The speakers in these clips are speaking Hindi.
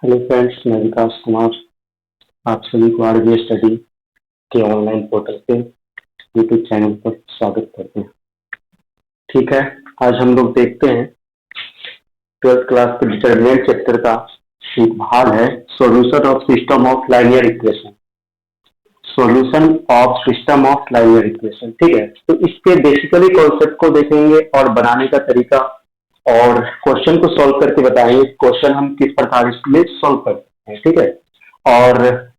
हेलो फ्रेंड्स, मैं विकास कुमार आप सभी को आरबीए स्टडी के ऑनलाइन पोर्टल पे यूट्यूब चैनल पर स्वागत करते हैं। ठीक है, आज हम लोग देखते हैं 12th क्लास के डिटरमिनेंट चैप्टर का एक भाग है solution of system of linear equation. Solution of system of linear equation, ठीक है। तो इसके बेसिकली कॉन्सेप्ट को देखेंगे और बनाने का तरीका और क्वेश्चन को सॉल्व करके बताएंगे क्वेश्चन हम किस प्रकार इसमें सॉल्व करते हैं, ठीक है। और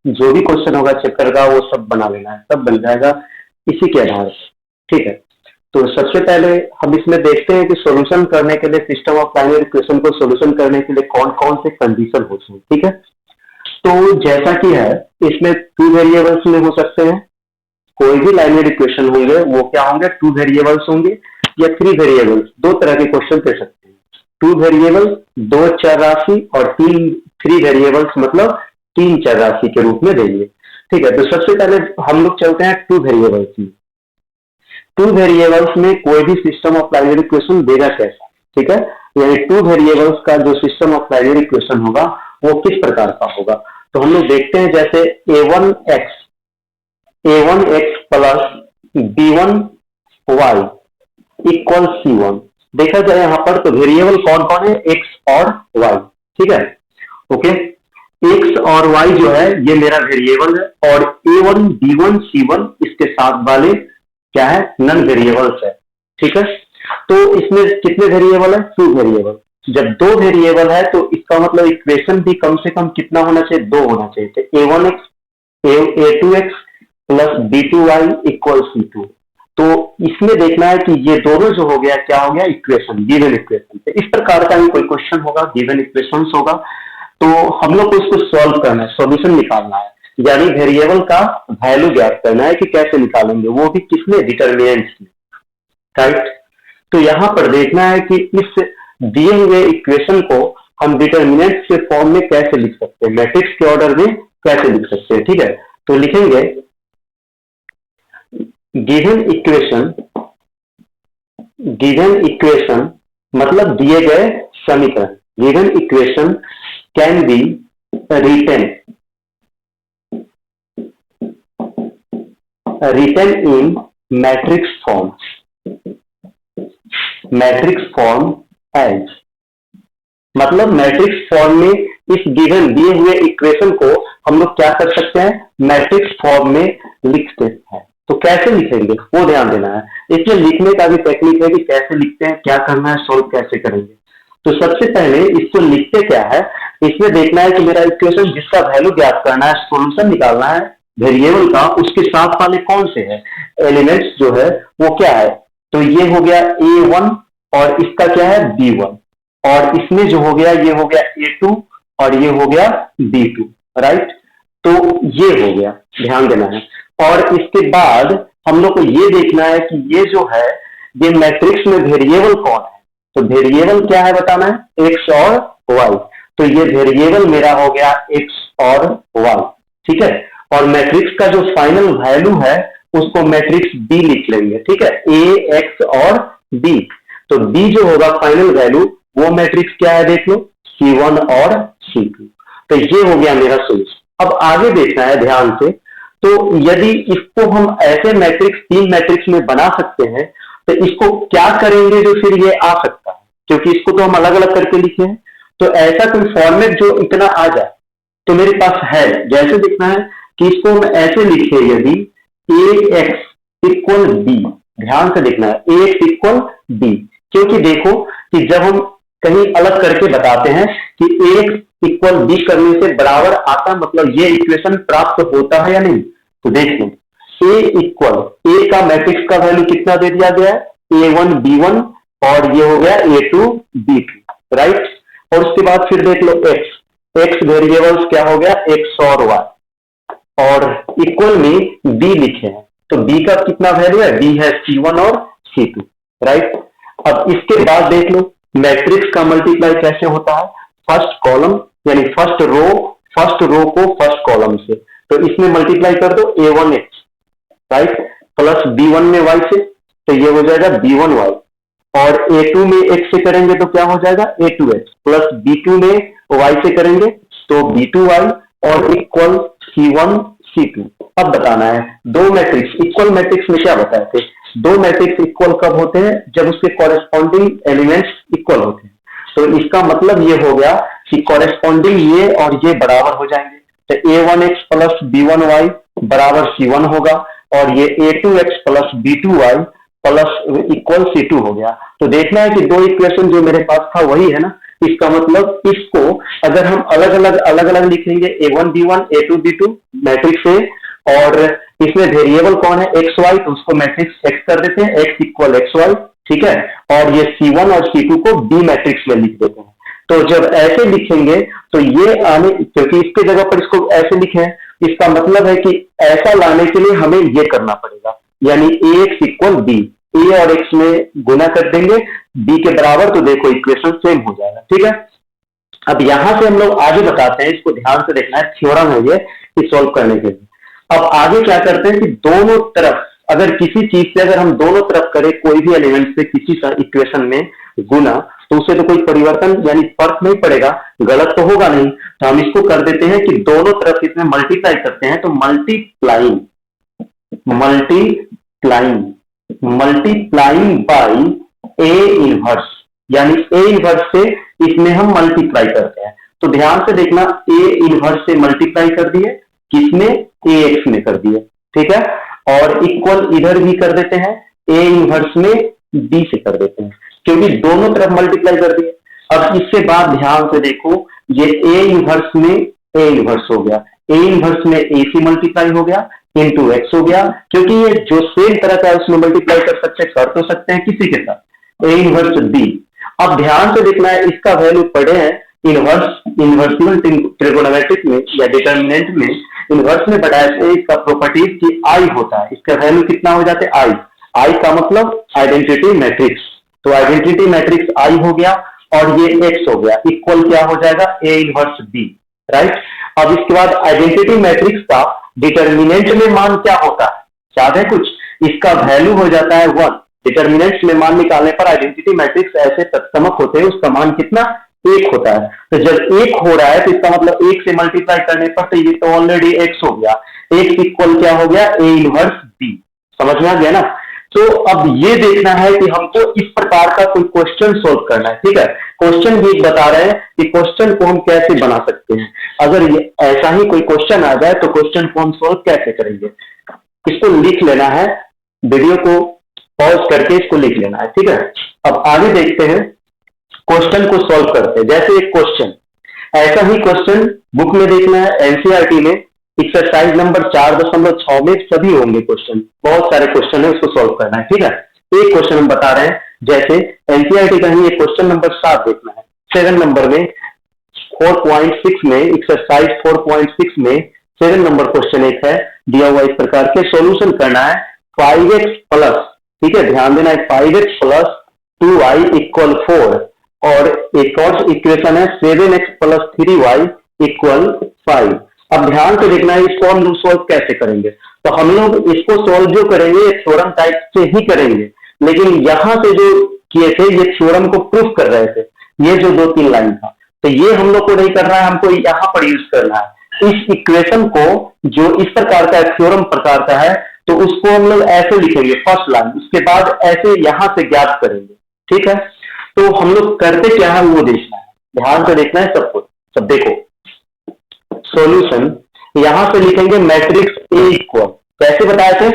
जो भी क्वेश्चन होगा चैप्टर का वो सब बना लेना है, सब बन जाएगा इसी के आधार से, ठीक है। तो सबसे पहले हम इसमें देखते हैं कि सॉल्यूशन करने के लिए सिस्टम ऑफ लाइनियर इक्वेशन को सॉल्यूशन करने के लिए कौन कौन से कंडीशन होते हैं, ठीक है। तो जैसा कि है इसमें 2 वेरिएबल्स में हो सकते हैं, कोई भी लाइनियर इक्वेशन होंगे वो क्या होंगे, 2 वेरिएबल्स होंगे या 3 वेरिएबल्स। दो तरह के क्वेश्चन दे सकते हैं, 2 वेरिएबल 2 चर राशि और 3 वेरिएबल्स मतलब 3 चर राशि के रूप में देंगे, ठीक है। तो सबसे पहले हम लोग चलते हैं 2 वेरिएबल्स में। 2 वेरिएबल्स में कोई भी सिस्टम ऑफ लाइनियर इक्वेशन देगा कैसा, ठीक है। यानी 2 वेरिएबल्स का जो सिस्टम ऑफ लाइनियर इक्वेशन होगा वो किस प्रकार का होगा। तो हम लोग देखते हैं जैसे a1x plus b1y equal c1। देखा जाए यहाँ पर तो वेरिएबल कौन कौन है, x और y, ठीक है। ओके, x और y जो है ये मेरा वेरिएबल है और a1 b1 c1 इसके साथ वाले क्या है, नन वेरिएबल्स है, ठीक है। तो इसमें कितने वेरिएबल है, 2 वेरिएबल। जब 2 वेरिएबल है तो इसका मतलब इक्वेशन भी कम से कम कितना होना चाहिए, 2 होना चाहिए। तो a1x a2x plus b2y equal c2। तो इसमें देखना है कि ये दोनों जो हो गया क्या हो गया, इक्वेशन, गिवन इक्वेशन। इस प्रकार का ही कोई क्वेश्चन होगा, गिवन इक्वेशंस होगा, तो हम लोग को इसको सॉल्व करना है, सॉल्यूशन निकालना है, यानी वेरिएबल का वैल्यू ज्ञात करना है कि कैसे निकालेंगे, वो भी किसमें, डिटरमिनेंट्स में, राइट। तो यहां पर देखना है कि इस दिए हुए इक्वेशन को हम डिटरमिनेंट्स के फॉर्म में कैसे लिख सकते हैं, मैट्रिक्स के ऑर्डर में कैसे लिख सकते हैं, ठीक है। तो लिखेंगे गिवन इक्वेशन मतलब दिए गए समीकरण, given equation can be written in matrix form as, मतलब मैट्रिक्स फॉर्म में इस गिवन दिए हुए इक्वेशन को हम लोग क्या कर सकते हैं, मैट्रिक्स फॉर्म में लिख सकते हैं। तो कैसे लिखेंगे वो ध्यान देना है, इसमें लिखने का भी टेक्निक है कि कैसे लिखते हैं, क्या करना है, सोल्व कैसे करेंगे। तो सबसे पहले इसको लिखते क्या है, इसमें देखना है कि मेरा इक्वेशन जिसका वैल्यू ज्ञात करना है, सॉल्यूशन निकालना है वेरिएबल का, उसके साथ वाले कौन से हैं एलिमेंट्स जो है वो क्या है। तो ये हो गया a1 और इसका क्या है b1, और इसमें जो हो गया ये हो गया a2 और ये हो गया b2, राइट। तो ये हो गया, ध्यान देना है। और इसके बाद हम लोग को ये देखना है कि ये जो है ये मैट्रिक्स में वेरिएबल कौन है। तो वेरिएबल क्या है बताना है, x और y। तो ये वेरिएबल मेरा हो गया x और y, ठीक है। और मैट्रिक्स का जो फाइनल वैल्यू है उसको मैट्रिक्स B लिख लेंगे, ठीक है, A, X और B। तो B जो होगा फाइनल वैल्यू वो मैट्रिक्स क्या है, देख लो, C1 और C2। तो ये हो गया मेरा सोल्यूशन। अब आगे देखना है ध्यान से, तो यदि इसको हम ऐसे मैट्रिक्स 3 मैट्रिक्स में बना सकते हैं तो इसको क्या करेंगे जो फिर ये आ सकता है, क्योंकि इसको तो हम अलग अलग करके लिखे हैं। तो ऐसा कोई फॉर्मेट जो इतना आ जाए तो मेरे पास है, जैसे दिखना है कि इसको हम ऐसे लिखे, यदि ax इक्वल b, ध्यान से देखना है ax इक्वल b, क्योंकि देखो कि जब हम कहीं अलग करके बताते हैं कि ax इक्वल b करने से बराबर आता, मतलब ये इक्वेशन प्राप्त होता है या नहीं। तो देख लो a इक्वल, a का मैट्रिक्स का वैल्यू कितना दे दिया गया है, a1 b1 और ये हो गया a2 b2, राइट। और उसके बाद फिर देख लो x वेरिएबल्स क्या हो गया, x और y, और इक्वल में b लिखे हैं। तो b का कितना वैल्यू है, b है c1 और c2, राइट। अब इसके बाद देख लो मैट्रिक्स का मल्टीप्लाई कैसे होता है, फर्स्ट कॉलम यानी फर्स्ट रो को फर्स्ट कॉलम से, तो इसमें मल्टीप्लाई कर दो a1x, राइट, प्लस b1 में y से, तो ये हो जाएगा b1y, और a2 में x से करेंगे तो क्या हो जाएगा a2x, प्लस b2 में y से करेंगे तो B2Y और इक्वल C1 C2। अब बताना है दो मैट्रिक्स इक्वल मैट्रिक्स में क्या बताए थे, दो मैट्रिक्स इक्वल कब होते हैं, जब उसके कॉरेस्पॉन्डिंग एलिमेंट्स इक्वल होते हैं। तो इसका मतलब ये हो गया कि कॉरेस्पॉन्डिंग ये और ये बराबर हो जाएंगे, तो A1X प्लस B1Y बराबर C1 होगा और ये A2X plus B2Y plus equal C2 हो गया। तो देखना है कि दो इक्वेशन जो मेरे पास था वही है ना, इसका मतलब इसको अगर हम अलग अलग लिखेंगे A1 B1 A2 B2 matrix से, और इसमें वेरिएबल कौन है एक्स वाई, तो उसको मैट्रिक्स एक्स कर देते हैं, एक्स इक्वल एक्स वाई, ठीक है। और ये C1 और C2 को B मैट्रिक्स में लिख देते हैं। तो जब ऐसे लिखेंगे तो ये आने, क्योंकि इसके जगह पर इसको ऐसे लिखे हैं, इसका मतलब है कि ऐसा लाने के लिए हमें ये करना पड़ेगा, यानी AX इक्वल B, ए और एक्स में गुना कर देंगे B के बराबर, तो देखो इक्वेशन सेम हो जाएगा, ठीक है। अब यहां से हम लोग आगे बताते हैं, इसको ध्यान से देखना है, थ्योरम है ये सॉल्व करने के लिए। अब आगे क्या करते हैं कि दोनों तरफ अगर किसी चीज से अगर हम दोनों तरफ करें कोई भी एलिमेंट से किसी का इक्वेशन में गुना, तो उसे तो कोई परिवर्तन यानी फर्क नहीं पड़ेगा, गलत तो होगा नहीं। तो हम इसको कर देते हैं कि दोनों तरफ इसमें मल्टीप्लाई करते हैं, तो मल्टीप्लाइंग बाई ए इनवर्स, यानी ए इनवर्स से इसमें हम मल्टीप्लाई करते हैं। तो ध्यान से देखना, ए इनवर्स से मल्टीप्लाई कर दिए, किसमें ए एक्स में कर दिए, ठीक है। और इक्वल इधर भी कर देते हैं, ए इनवर्स में बी से कर देते हैं, क्योंकि दोनों तरफ मल्टीप्लाई कर दिए। अब इसके बाद ध्यान से देखो, ये ए इनवर्स में ए इनवर्स हो गया, ए इनवर्स में ए से मल्टीप्लाई हो गया इंटू एक्स हो गया, क्योंकि ये जो सेम तरह का है उसमें मल्टीप्लाई कर तो सकते हैं किसी के साथ, ए इनवर्स बी। अब ध्यान से देखना है, इसका वैल्यू पढ़े हैं इनवर्सिबल ट्रिगोनोमेट्रिक में या डिटर्मिनेंट में, इनवर्स में बढ़ाया से इसका प्रॉपर्टीज की आई होता है, इसका वैल्यू कितना हो जाता है आई का मतलब आइडेंटिटी मैट्रिक्स, तो आइडेंटिटी मैट्रिक्स आई हो गया और ये एक्स हो गया, इक्वल क्या हो जाएगा ए इनवर्स बी, राइट। अब इसके बाद आइडेंटिटी मैट्रिक्स का डिटर्मिनेंट में मान क्या होता है, याद है कुछ, इसका वैल्यू हो जाता है 1। डिटर्मिनेंट में मान निकालने पर आइडेंटिटी मैट्रिक्स ऐसे तत्समक होते हैं, उसका मान कितना, एक होता है। तो जब एक हो रहा है तो इसका मतलब एक से मल्टीप्लाई करने पर तो ये तो ऑलरेडी एक्स हो गया, एक्स इक्वल क्या हो गया ए इनवर्स बी, समझ में आ गया ना। तो अब ये देखना है कि हमको इस प्रकार का कोई क्वेश्चन सोल्व करना है, ठीक है। क्वेश्चन भी बता रहे हैं कि क्वेश्चन को हम कैसे बना सकते हैं, अगर ये ऐसा ही कोई क्वेश्चन आ जाए तो क्वेश्चन को हम सोल्व कैसे करेंगे, इसको लिख लेना है, वीडियो को पॉज करके इसको लिख लेना है, ठीक है। अब आगे देखते हैं, क्वेश्चन को सोल्व करते हैं। जैसे एक क्वेश्चन, ऐसा ही क्वेश्चन बुक में देखना है, एनसीईआरटी में एक्सरसाइज नंबर 4.6 में सभी होंगे क्वेश्चन, बहुत सारे क्वेश्चन है, उसको सोल्व करना है, ठीक है। एक क्वेश्चन हम बता रहे हैं, जैसे एनसीईआरटी का ही क्वेश्चन नंबर 7 देखना है, 7 नंबर में 4.6 में एक्सरसाइज 4.6 में 7 नंबर क्वेश्चन एक है, दिया हुआ इस प्रकार के सॉल्यूशन करना है 5x प्लस, ठीक है, ध्यान देना है 5x प्लस 2y इक्वल 4, और एक और इक्वेशन है 7x प्लस 3y इक्वल 5। अब ध्यान से देखना है, इसको हम लोग सोल्व कैसे करेंगे, तो हम लोग इसको सोल्व जो करेंगे थ्योरम टाइप से ही करेंगे, लेकिन यहां से जो किए थे ये थ्योरम को प्रूफ कर रहे थे, ये जो 2-3 लाइन था, तो ये हम लोग को नहीं करना है, हमको यहाँ पर यूज करना है। इस इक्वेशन को जो इस प्रकार का थ्योरम प्रकार का है, तो उसको हम लोग ऐसे लिखेंगे फर्स्ट लाइन, उसके बाद ऐसे यहां से ज्ञात करेंगे, ठीक है। तो हम लोग करते क्या है वो देखना है, ध्यान से देखना है सब कुछ। सब देखो सॉल्यूशन, यहां से लिखेंगे मैट्रिक्स ए इक्वल, कैसे बताए थे,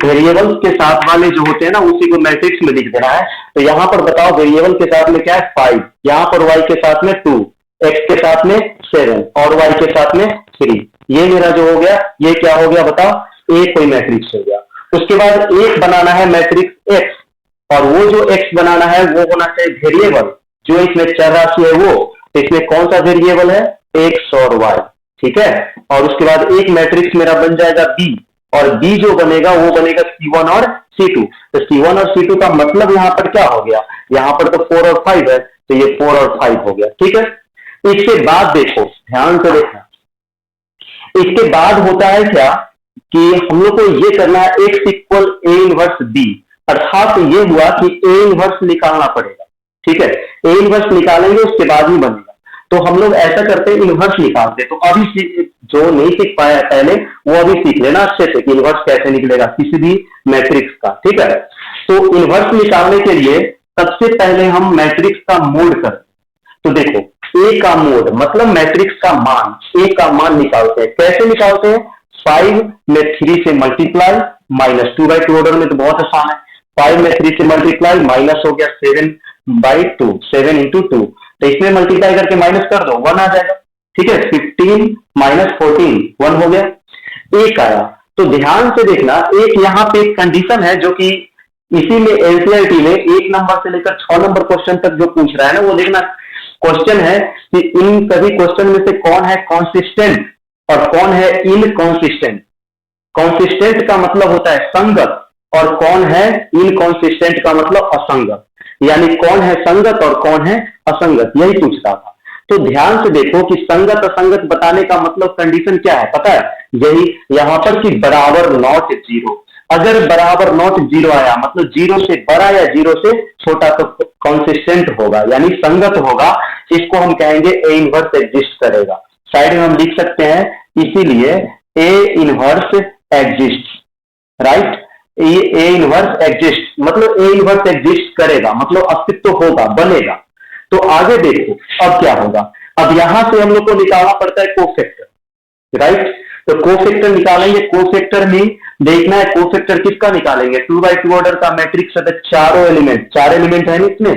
वेरिएबल के साथ वाले जो होते हैं ना उसी को मैट्रिक्स में लिख देना है। तो यहां पर बताओ वेरिएबल के साथ में क्या है 5, यहां पर y के साथ में 2, x के साथ में 7 और y के साथ में 3, ये मेरा जो हो गया ये क्या हो गया बताओ, ए कोई मैट्रिक्स हो गया। उसके बाद एक बनाना है मैट्रिक्स x, और वो जो x बनाना है वो होना चाहिए वेरिएबल, जो इसमें चर राशि है वो, इसमें कौन सा वेरिएबल है x और y, ठीक है। और उसके बाद एक मैट्रिक्स मेरा बन जाएगा b, और b जो बनेगा वो बनेगा C1 और C2। तो C1 और C2 का मतलब यहाँ पर क्या हो गया, यहाँ पर तो 4 और 5 है, तो ये 4 और 5 हो गया, ठीक है। इसके बाद देखो, ध्यान से देखना, इसके बाद होता है क्या कि हम लोग को ये करना है x equal A inverse b, अर्थात ये हुआ कि ए इनवर्स निकालना पड़ेगा, ठीक है। ए इनवर्स निकालेंगे उसके बाद ही बनेगा। तो हम लोग ऐसा करते हैं, इनवर्स निकालते हैं। तो अभी जो नहीं सीख पाया है पहले, वो अभी सीख लेना अच्छे से कि इनवर्स कैसे निकलेगा किसी भी मैट्रिक्स का, ठीक है। तो इनवर्स निकालने के लिए सबसे पहले हम मैट्रिक्स का मोड करते हैं। तो देखो, ए का मोड मतलब मैट्रिक्स का मान, ए का मान निकालते हैं। कैसे निकालते हैं? 5 में 3 से मल्टीप्लाई, माइनस 2/2 ऑर्डर में तो बहुत आसान है। 5 में 3 से मल्टीप्लाई, माइनस हो गया 7/2, 7 इंटू 2, तो इसमें मल्टीप्लाई करके माइनस कर दो, 1 आ जाएगा, ठीक है। 15 माइनस 14, 1 हो गया। एक आया, तो ध्यान से देखना, एक यहाँ पे एक कंडीशन है जो कि इसी में एनसीईआरटी में 1 नंबर से लेकर 6 नंबर क्वेश्चन तक जो पूछ रहा है ना, वो देखना क्वेश्चन है कि इन सभी क्वेश्चन में से कौन है कॉन्सिस्टेंट और कौन है इनकॉन्सिस्टेंट। कॉन्सिस्टेंट का मतलब होता है संगत, और कौन है इनकॉन्सिस्टेंट का मतलब असंगत, यानी कौन है संगत और कौन है असंगत, यही पूछता था। तो ध्यान से देखो कि संगत असंगत बताने का मतलब कंडीशन क्या है पता है? यही यहां पर कि बराबर नॉट जीरो। अगर बराबर नॉट जीरो आया मतलब जीरो से बड़ा या जीरो से छोटा तो कॉन्सिस्टेंट होगा, यानी संगत होगा। इसको हम कहेंगे ए इनवर्स एग्जिस्ट करेगा। साइड में हम लिख सकते हैं, इसीलिए A inverse exist, right. A inverse exist मतलब ए इनवर्स एग्जिस्ट करेगा, मतलब अस्तित्व होगा, बनेगा। तो आगे देखो अब क्या होगा। अब यहां से हम लोग को निकालना पड़ता है कोफैक्टर, राइट। तो कोफैक्टर निकालेंगे। कोफैक्टर में देखना है कोफैक्टर किसका निकालेंगे, 2/2 ऑर्डर का मैट्रिक्स है, चारों एलिमेंट, 4 एलिमेंट है इसमें,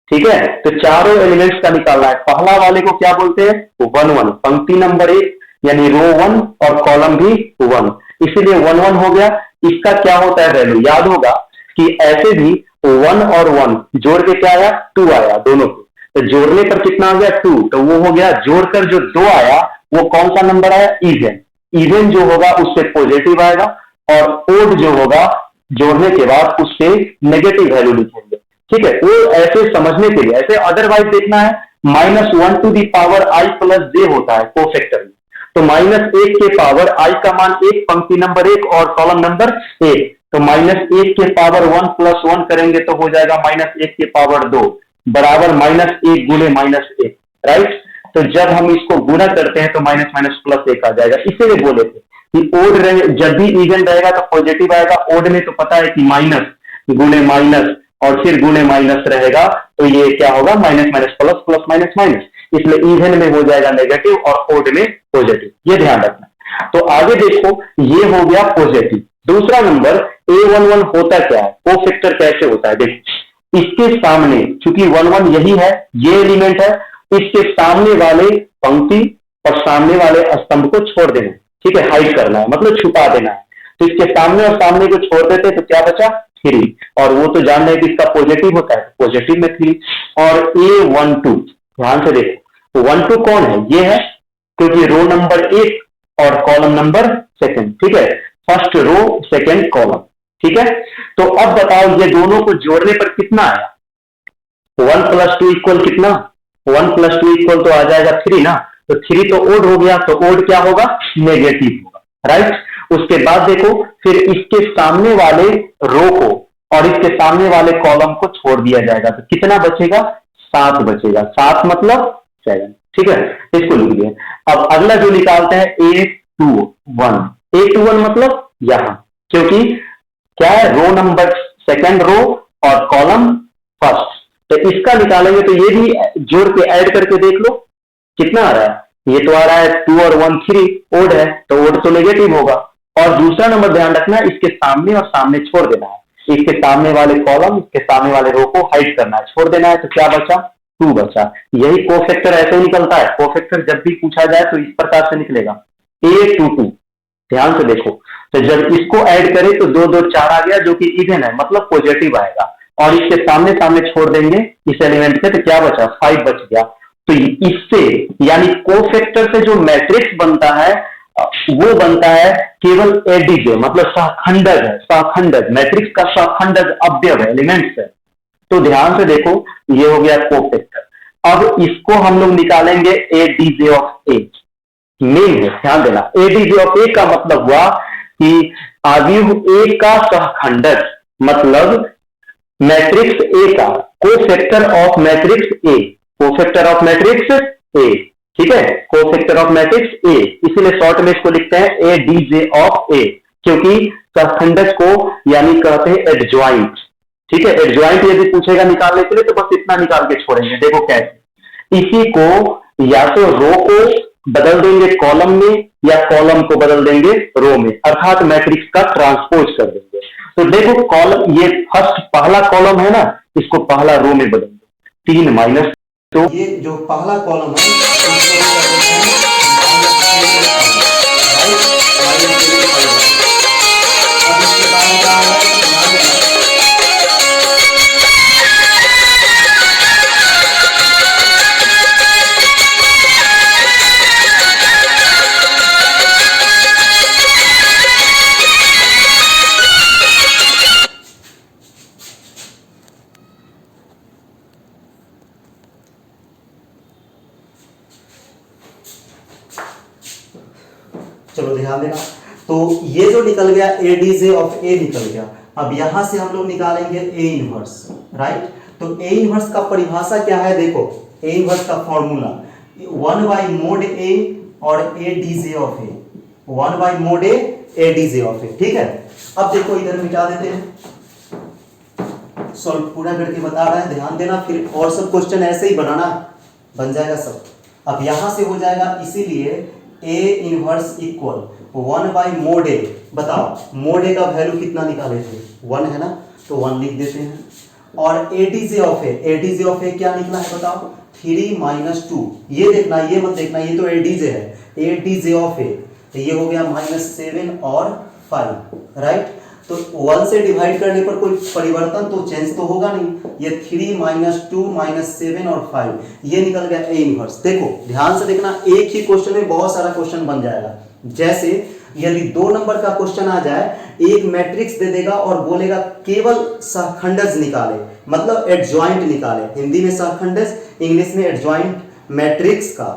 ठीक है। तो चारों एलिमेंट्स का निकालना है। पहला वाले को क्या बोलते हैं? 1 1, पंक्ति नंबर 1 यानी रो 1 और कॉलम भी 1, इसीलिए 1 1 हो गया। इसका क्या होता है वैल्यू, याद होगा कि ऐसे भी 1 और 1 जोड़ के क्या आया, 2 आया दोनों को। तो जोड़ने पर कितना आ गया, 2, तो वो हो गया। जोड़कर जो 2 आया वो कौन सा नंबर आया, इवन। इवन जो होगा उससे पॉजिटिव आएगा, और ओड जो होगा जोड़ने के बाद उससे नेगेटिव वैल्यू लिखेंगे, ठीक है। वो ऐसे समझने के लिए, ऐसे अदरवाइज देखना है, -1 to the power i plus j होता है कोफैक्टर में। तो -1 के पावर i का मान 1, पंक्ति नंबर 1 और कॉलम नंबर 1। तो -1 के पावर 1 प्लस 1 करेंगे तो हो जाएगा -1 के पावर 2 बराबर -1 गुणे -1, राइट। तो जब हम इसको गुणा करते हैं तो माइनस माइनस प्लस 1 आ जाएगा। इसीलिए बोले थे कि ओड रहे, जब भी इवन रहेगा तो पॉजिटिव आएगा। ओड में तो पता है कि माइनस गुणे माइनस और फिर गुणे माइनस रहेगा, तो ये क्या होगा, minus minus plus, plus minus minus. इसलिए इवन में हो जाएगा नेगेटिव और ओड में पॉजिटिव, ये ध्यान रखना। तो आगे देखो, ये हो गया पॉजिटिव। दूसरा नंबर A11 होता क्या है, कोफैक्टर कैसे होता है, देखो इसके सामने, चूंकि 1 1 यही है, ये एलिमेंट है, इसके सामने वाले पंक्ति और सामने वाले स्तंभ को छोड़ देना है, ठीक है, हाइड करना है, मतलब छुपा देना है। तो इसके सामने और सामने को छोड़ देते तो क्या बचा, 3, और वो तो जान रहे हैं कि इसका पॉजिटिव होता है, पॉजिटिव में 3। और A12 ध्यान से देखो, 1 2 कौन है, ये है, क्योंकि रो नंबर 1 और कॉलम नंबर 2, ठीक है, फर्स्ट रो सेकेंड कॉलम, ठीक है। तो अब बताओ ये दोनों को जोड़ने पर कितना आया, 1 + 2 इक्वल कितना, 1 + 2 इक्वल तो आ जाएगा 3 ना। तो 3 तो ओड हो गया, तो ओड क्या होगा, नेगेटिव होगा, राइट। उसके बाद देखो, फिर इसके सामने वाले रो को और इसके सामने वाले कॉलम को छोड़ दिया जाएगा, तो कितना बचेगा, 7 बचेगा। 7 मतलब 7, ठीक है, इसको लिख लिया। अब अगला जो निकालते हैं A21, A21 मतलब यहां, क्योंकि क्या है, रो नंबर सेकेंड रो और कॉलम फर्स्ट, तो इसका निकालेंगे। तो ये भी जोड़ के ऐड करके देख लो कितना आ रहा है, ये तो आ रहा है 2 और 1 3, ओड है तो ओड तो नेगेटिव होगा। और दूसरा नंबर ध्यान रखना, इसके सामने और सामने छोड़ देना है, इसके सामने वाले कॉलम इसके सामने वाले रो को हाइड करना है, छोड़ देना है, तो क्या बचा, 2 बचा। यही कोफैक्टर ऐसे ही निकलता है। कोफैक्टर जब भी पूछा जाए तो इस प्रकार से निकलेगा, A22, ध्यान से देखो। तो जब इसको ऐड करें तो 2 2 4 आ गया, जो कि इवन है, मतलब पॉजिटिव आएगा। और इसके सामने सामने छोड़ देंगे इस एलिमेंट से, तो क्या बचा, 5 बच गया। तो इससे यानी कोफैक्टर से जो मैट्रिक्स बनता है वो बनता है केवल एडिटिव, मतलब सहखंडक है, सहखंडक मैट्रिक्स का सहखंडक अवयव है, एलिमेंट्स है। तो ध्यान से देखो, ये हो गया कोफैक्टर। अब इसको हम लोग निकालेंगे ADJ ऑफ A, मेन है, ध्यान देना। ADJ ऑफ A का मतलब हुआ कि अवयव A का सहखंडक, मतलब मैट्रिक्स A का cofactor of matrix A, cofactor of matrix A, ठीक है, कोफैक्टर ऑफ मैट्रिक्स ए, इसीलिए शॉर्ट में इसको लिखते हैं ए डी जे ऑफ ए, क्योंकि सहखंडक को यानी कहते हैं एडजॉइंट, ठीक है। एडजॉइंट यदि पूछेगा निकालने के लिए तो बस इतना निकाल के छोड़ेंगे, देखो कैसे। इसी को या तो रो को बदल देंगे कॉलम में या कॉलम को बदल देंगे रो में, अर्थात मैट्रिक्स का ट्रांसपोज कर देंगे। तो देखो कॉलम, ये फर्स्ट पहला कॉलम है ना, इसको पहला रो में बदल दो, 3 माइनस, तो ये जो पहला कॉलम है चलो ध्यान देना। तो ये जो निकल गया ए डी जे ऑफ ए निकल गया। अब यहां से हम लोग निकालेंगे ए इनवर्स, राइट। तो ए इनवर्स का परिभाषा क्या है, देखो ए इनवर्स का फॉर्मूला 1 बाई मोड ए और A D J of A, 1 by mod A D J of A, ठीक है। अब देखो इधर मिटा देते हैं, सॉल्व पूरा करके बता रहा है, ध्यान देना, फिर और सब क्वेश्चन ऐसे ही बनाना, बन जाएगा सब। अब यहां से हो जाएगा, इसीलिए A inverse equal 1 by mod A, बताओ मोड ए का वैल्यू कितना निकाले थे, 1 है ना, तो 1 लिख देते हैं। और ए डी जे ऑफ ए क्या निकला है बताओ, 3 माइनस 2, ये देखना, ये मत देखना, ये तो ए डी जे है, ए डी जे ऑफ ए, तो ये हो गया -7 और 5, राइट। तो 1 से डिवाइड करने पर कोई परिवर्तन तो चेंज तो होगा नहीं, ये 3 माइनस 2 माइनस 7 और 5, ये निकल गया ए इनवर्स। देखो ध्यान से देखना, एक ही क्वेश्चन में बहुत सारा क्वेश्चन बन जाएगा। जैसे यदि 2 नंबर का क्वेश्चन आ जाए, एक मैट्रिक्स दे देगा और बोलेगा केवल सहखंडज निकाले, मतलब एडजॉइंट निकाले, हिंदी में सहखंडज, इंग्लिश में एडजॉइंट, मैट्रिक्स का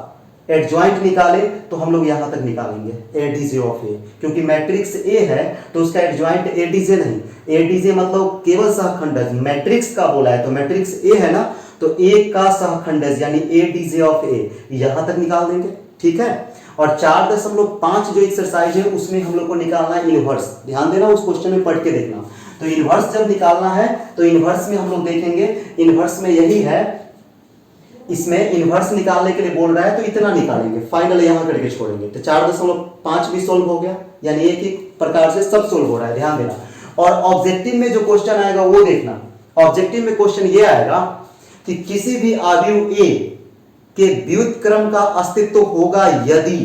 एडजॉइंट निकाले, तो हम लोग यहां तक निकालेंगे ए डी जे ऑफ ए, क्योंकि मैट्रिक्स ए है तो उसका एडजॉइंट ए डी जे नहीं, ए डी जे मतलब केवल सहखंडज, मैट्रिक्स का बोला है तो मैट्रिक्स ए है ना, तो ए का सहखंडज यानी ए डी जे ऑफ ए, यहां तक निकाल देंगे, ठीक है। और 4.5 जो एक्सरसाइज है उसमें हम लोग को निकालना है इनवर्स, ध्यान देना, उस क्वेश्चन में पढ़ के देखना। तो इनवर्स जब निकालना है तो इनवर्स में हम लोग देखेंगे, इनवर्स में यही है, इसमें इनवर्स निकालने के लिए बोल रहा है तो इतना निकालेंगे, फाइनल यहां करके छोड़ेंगे। तो 4.5 भी सोल्व हो गया, यानी एक ही प्रकार से सब सोल्व हो रहा है, ध्यान देना। और ऑब्जेक्टिव में जो क्वेश्चन आएगा वो देखना, ऑब्जेक्टिव में क्वेश्चन ये आएगा कि किसी भी आव्यूह ए के व्युत्क्रम का अस्तित्व होगा यदि,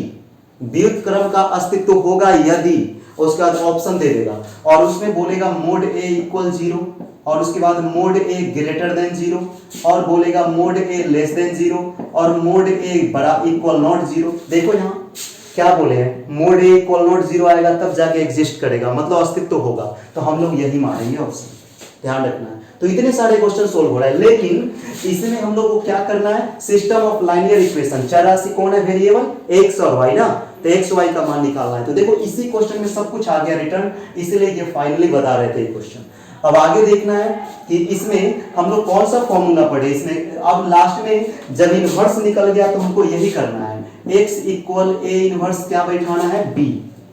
व्युत्क्रम का अस्तित्व होगा यदि, उसके बाद ऑप्शन दे देगा और उसमें बोलेगा मोड ए इक्वल 0, और उसके बाद मोड ए ग्रेटर देन 0, और बोलेगा मोड ए लेस देन 0, और मोड ए बड़ा इक्वल नॉट 0। देखो यहाँ क्या बोले हैं, मोड ए इक्वल नॉट 0 आएगा तब जाके एग्जिस्ट करेगा, मतलब अस्तित्व होगा, तो हम लोग यही मानेंगे ऑप्शन, ध्यान रखना है। तो इतने सारे क्वेश्चन सोल्व हो रहा है, लेकिन इसमें हम लोग को क्या करना है, सिस्टम ऑफ लाइनियर इक्वेशन, चर राशि कौन है, वेरिएबल एक्स और वाई ना, तो एक्स वाई का मान निकालना है। तो देखो इसी क्वेश्चन में सब कुछ आ गया रिटर्न, इसलिए ये फाइनली बता रहे थे क्वेश्चन। अब आगे देखना है कि इसमें हम लोग कौन सा फॉर्मूला पढ़े इसमें। अब लास्ट में जब इनवर्स निकल गया तो हमको यही करना है, x इक्वल ए इनवर्स क्या बैठाना है, b,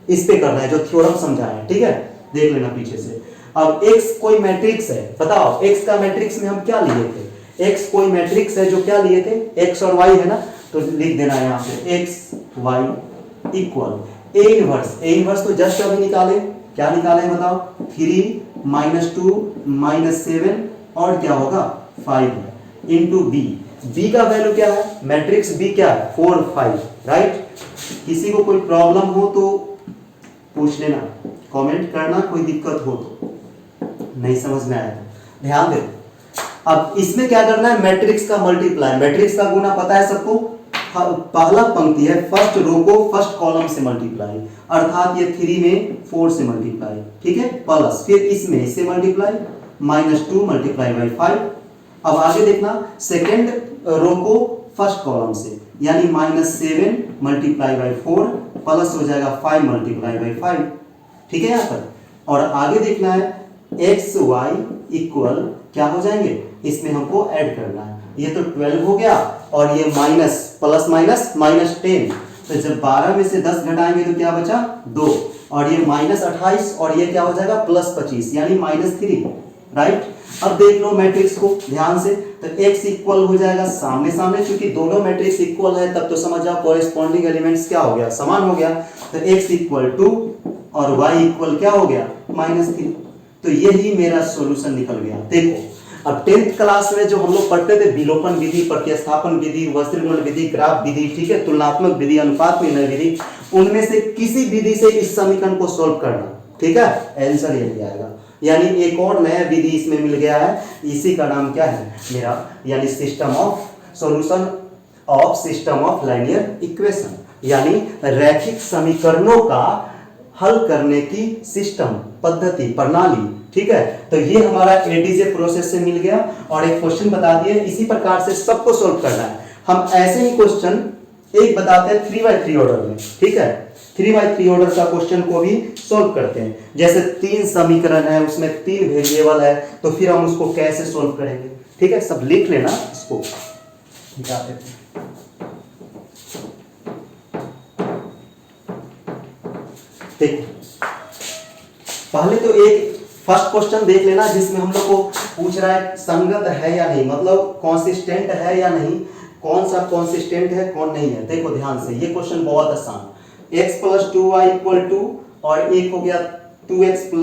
इस पे करना है जो थ्योरम समझाया है, ठीक है, देख लेना पीछे से। अब x कोई मैट्रिक्स है, बताओ x का मैट्रिक्स में हम क्या लिए थे, x कोई मैट्रिक्स है जो क्या लिए थे, x और y है ना, तो लिख देना है यहाँ पे x y equal A inverse तो जस्ट अभी निकाले, क्या निकाले बताओ, 3 माइनस 2 माइनस 7 और क्या होगा 5 इंटू बी, बी का वैल्यू क्या है, मैट्रिक्स बी क्या है 4 5, राइट। किसी को कोई प्रॉब्लम हो तो पूछ लेना, कमेंट करना, कोई दिक्कत हो तो, नहीं समझ में आया तो ध्यान दे। अब इसमें क्या करना है, मैट्रिक्स का मल्टीप्लाई, मैट्रिक्स का गुना पता है सबको, पहला पंक्ति है फर्स्ट रो को फर्स्ट कॉलम से मल्टीप्लाई, अर्थात ये 3 में 4 से मल्टीप्लाई, ठीक है, प्लस फिर इसमें इससे मल्टीप्लाई -2 मल्टीप्लाई बाई 5। अब आगे देखना, सेकेंड रो को फर्स्ट कॉलम से यानी -7 मल्टीप्लाई बाई 4 प्लस हो जाएगा 5 मल्टीप्लाई बाई 5, ठीक है यहाँ पर। और आगे देखना है एक्स वाई इक्वल क्या हो जाएंगे, इसमें हमको ऐड करना है, ये तो 12 हो गया, और ये माइनस प्लस माइनस -10, तो जब 12 में से 10 घटाएंगे तो क्या बचा 2, और ये -28, और ये क्या हो जाएगा +25 यानी -3, राइट। अब देख लो मैट्रिक्स को ध्यान से, तो x इक्वल हो जाएगा सामने सामने, क्योंकि दोनों मैट्रिक्स इक्वल है तब तो समझ जाओ कोरेस्पॉन्डिंग एलिमेंट्स क्या हो गया, समान हो गया। तो x इक्वल 2 और y इक्वल क्या हो गया -3, तो यही मेरा सॉल्यूशन निकल गया। देखो अब 10th क्लास में जो हम लोग पढ़ते थे विलोपन विधि, प्रतिस्थापन विधि, वज्रगुण विधि, ग्राफ विधि, ठीक है, तुलनात्मक विधि, अनुपात निर्णय विधि, उनमें से किसी विधि से इस समीकरण को सॉल्व करना, ठीक है, आंसर यही आएगा। यानी एक और नया विधि इसमें मिल गया है, इसी का नाम क्या है मेरा, यानी system of solution of system of linear equation, यानी रैखिक समीकरणों का हल करने की सिस्टम, पद्धति, प्रणाली, ठीक है। तो ये हमारा एडीजे प्रोसेस से मिल गया, और एक क्वेश्चन बता दिए, इसी प्रकार से सबको सॉल्व करना है। हम ऐसे ही क्वेश्चन एक बताते हैं 3x3 ऑर्डर में, ठीक है, 3x3 ऑर्डर का क्वेश्चन को भी सॉल्व करते हैं। जैसे 3 समीकरण है, उसमें 3 वेरिएबल है, तो फिर हम उसको कैसे सॉल्व करेंगे, ठीक है, सब लिख लेना इसको। देखो पहले तो एक फर्स्ट क्वेश्चन देख लेना जिसमें हम लोग को पूछ रहा है संगत है या नहीं, मतलब कॉन्सिस्टेंट है या नहीं, कौन सा कॉन्सिस्टेंट है कौन नहीं है। देखो ध्यान से, ये क्वेश्चन बहुत आसान, x + 2y = 2 और एक हो गया 2x +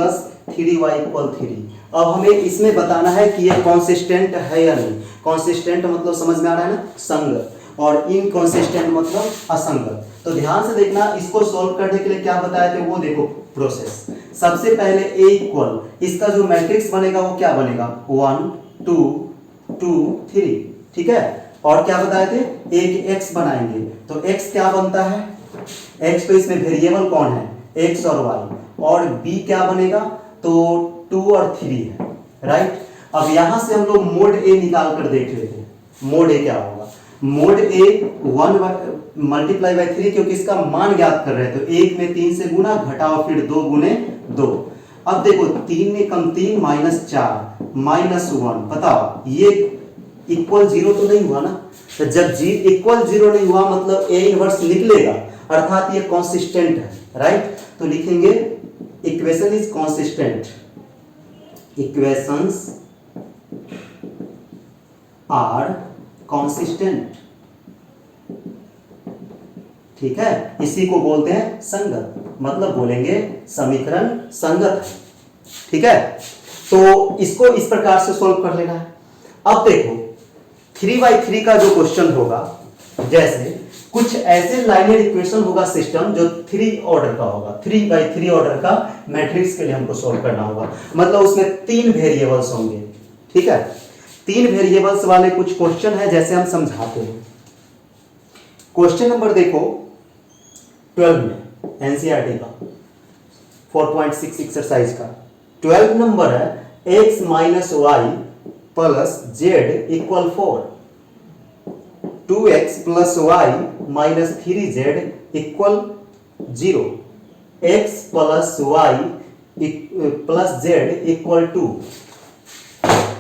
3y = 3। अब हमें इसमें बताना है कि ये कॉन्सिस्टेंट है या नहीं। कॉन्सिस्टेंट मतलब समझ में आ रहा है ना, संगत, और इनकॉन्सिस्टेंट मतलब असंगत। तो ध्यान से देखना, इसको सॉल्व करने के लिए क्या बताए थे वो देखो प्रोसेस। सबसे पहले a इक्वल, इसका जो मैट्रिक्स बनेगा वो क्या बनेगा 1 2 2 3, ठीक है। और क्या बताए थे, एक x बनाएंगे, तो x क्या बनता है, x तो इसमें वेरिएबल कौन है x और y, और b क्या बनेगा, तो 2 और 3 है, राइट। अब यहां से हम लोग मोड a निकाल कर देख लेते हैं, मोड a क्या होगा। मोड a 1 × 3, क्योंकि इसका मान ज्ञात कर रहे हैं, तो 1 में 3 से गुना, घटाओ फिर 2 × 2। अब देखो 3 में कम 3 -4 -1, बताओ ये इक्वल 0 तो नहीं हुआ ना। तो जब g इक्वल 0 नहीं हुआ मतलब a इनवर्स निकलेगा, अर्थात ये कॉन्सिस्टेंट है, राइट। तो लिखेंगे equation is consistent, equations are consistent, ठीक है। इसी को बोलते हैं संगत, मतलब बोलेंगे समीकरण संगत है, ठीक है। तो इसको इस प्रकार से सॉल्व कर लेना है। अब देखो 3x3 का जो क्वेश्चन होगा, जैसे कुछ ऐसे लाइनर इक्वेशन होगा सिस्टम जो 3 ऑर्डर का होगा, 3x3 ऑर्डर का मैट्रिक्स के लिए हमको सॉल्व करना होगा, मतलब उसमें 3 वेरिएबल्स होंगे, ठीक है। 3 वेरिएबल्स वाले कुछ क्वेश्चन है, जैसे हम समझाते हैं। क्वेश्चन नंबर देखो 12 में एनसीईआरटी का 4.6 एक्सरसाइज का 12 नंबर है, x - y + z = 4, 2x + y - 3z = 0, x + y + z = 2।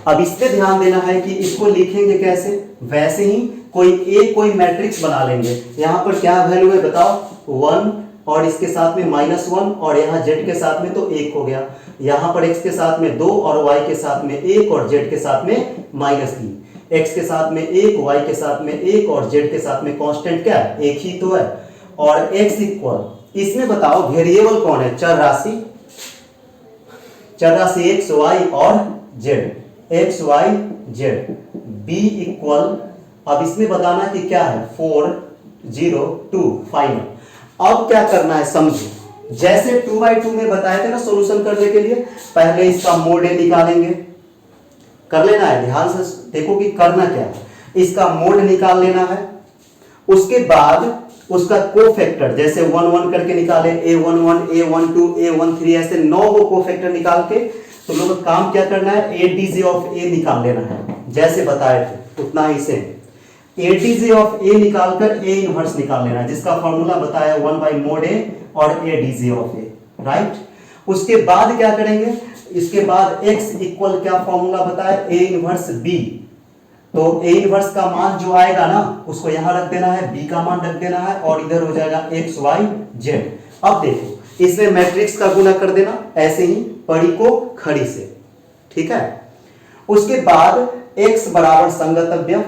अब इस पे ध्यान देना है कि इसको लिखेंगे कैसे, वैसे ही कोई मैट्रिक्स बना लेंगे। यहां पर क्या वैल्यू है बताओ, 1, और इसके साथ में -1, और यहाँ z के साथ में तो 1 हो गया, यहाँ पर x के साथ में 2 और y के साथ में 1 और z के साथ में -3, x के साथ में 1, y के साथ में 1 और z के साथ में कांस्टेंट क्या है, 1 ही तो है। और x इक्वल, इसमें बताओ वेरिएबल कौन है, चर राशि x y और z, x y z। b equal, अब इसमें बताना कि क्या है 4 0 2 फाइनल। अब क्या करना है समझो, जैसे 2x2 में बताए थे ना सॉल्यूशन करने के लिए, पहले इसका मोड ए निकालेंगे, कर लेना है, ध्यान से देखो कि करना क्या है। इसका मोड निकाल लेना है, उसके बाद उसका कोफैक्टर जैसे 1 1 करके निकाले, a11 a12 a13 ऐसे 9 को कोफैक्टर निकाल के तुम लोग काम क्या करना है, ADJ ऑफ A निकाल लेना है, जैसे बताए थे उतना ही से ADJ ऑफ A निकालकर A इनवर्स निकाल लेना है, जिसका फॉर्मूला बताया 1/mod A और ADJ ऑफ A, राइट। उसके बाद क्या करेंगे, इसके बाद x इक्वल क्या फॉर्मूला बताया, A इनवर्स B, तो ए इनवर्स का मान जो आएगा ना उसको यहां रख देना है, बी का मान रख देना है और इधर हो जाएगा एक्स वाई जेड। अब देखो इसमें मैट्रिक्स का गुना कर देना ऐसे ही पड़ी को खड़ी से, ठीक है। उसके बाद x बराबर संगतव्य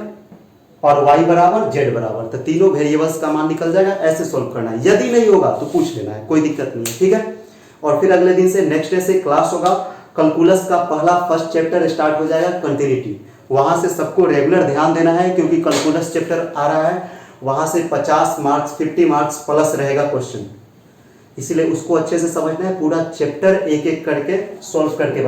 और y बराबर z बराबर, तो तीनों वेरिएबल्स का मान निकल जाएगा। ऐसे सोल्व करना है, यदि नहीं होगा तो पूछ लेना है, कोई दिक्कत नहीं है, ठीक है। और फिर अगले दिन से नेक्स्ट डे से क्लास होगा, कैलकुलस का पहला फर्स्ट चैप्टर स्टार्ट हो जाएगा कंटिन्यूटी। वहां से सबको रेगुलर ध्यान देना है क्योंकि कैलकुलस चैप्टर आ रहा है, वहां से 50 मार्क्स 50 मार्क्स प्लस रहेगा क्वेश्चन, इसलिए उसको अच्छे से समझना है। पूरा चैप्टर एक एक करके सॉल्व करके